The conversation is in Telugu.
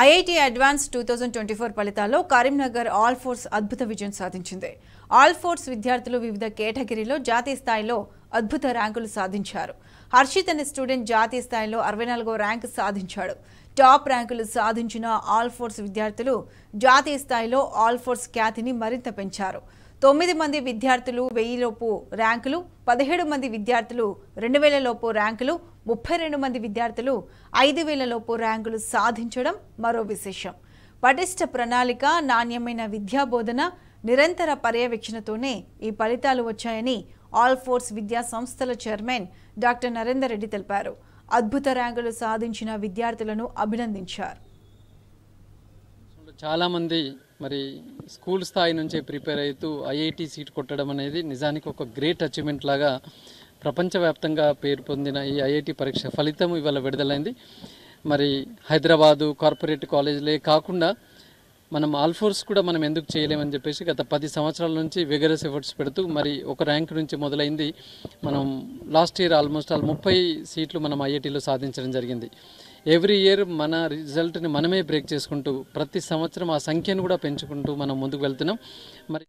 ఐఐటీ అడ్వాన్స్ 2024 ఫలితాల్లో కరీంనగర్ ఆల్ ఫోర్స్ అద్భుత విజయం సాధించింది. ఆల్ ఫోర్స్ విద్యార్థులు వివిధ కేటగిరీలో జాతీయ స్థాయిలో అద్భుత ర్యాంకులు సాధించారు. హర్షిత్ అనే స్టూడెంట్ జాతీయ స్థాయిలో 64వ ర్యాంకు సాధించాడు. టాప్ ర్యాంకులు సాధించిన ఆల్ ఫోర్స్ విద్యార్థులు జాతీయ స్థాయిలో ఆల్ ఫోర్స్ ఖ్యాతిని మరింత పెంచారు. 9 మంది విద్యార్థులు 1000 లోపు ర్యాంకులు, 17 మంది విద్యార్థులు 2000 లోపు ర్యాంకులు, 32 మంది విద్యార్థులు 5000 లోపు ర్యాంకులు సాధించడం మరో విశేషం. పటిష్ట ప్రణాళిక, నాణ్యమైన విద్యాబోధన, నిరంతర పర్యవేక్షణతోనే ఈ ఫలితాలు వచ్చాయని ఆల్ ఫోర్స్ విద్యా సంస్థల చైర్మన్ డాక్టర్ నరేందర్ రెడ్డి తెలిపారు. అద్భుత ర్యాంకులు సాధించిన విద్యార్థులను అభినందించారు. చాలామంది మరి స్కూల్ స్థాయి నుంచే ప్రిపేర్ అవుతూ ఐఐటి సీట్ కొట్టడం అనేది నిజానికి ఒక గ్రేట్ అచీవ్మెంట్ లాగా ప్రపంచవ్యాప్తంగా పేరు పొందిన ఈ ఐఐటి పరీక్ష ఫలితం ఇవాళ విడుదలైంది. మరి హైదరాబాదు కార్పొరేట్ కాలేజీలే కాకుండా మనం ఆల్ ఫోర్స్ కూడా మనం ఎందుకు చేయలేమని చెప్పేసి గత 10 సంవత్సరాల నుంచి విగరస్ ఎఫర్ట్స్ పెడుతూ మరి ఒక ర్యాంక్ నుంచి మొదలైంది. మనం లాస్ట్ ఇయర్ ఆల్మోస్ట్ 30 సీట్లు మనం ఐఐటీలో సాధించడం జరిగింది. ఎవ్రీ ఇయర్ మన రిజల్ట్ని మనమే బ్రేక్ చేసుకుంటూ ప్రతి సంవత్సరం ఆ సంఖ్యను కూడా పెంచుకుంటూ మనం ముందుకు వెళ్తున్నాం. మరి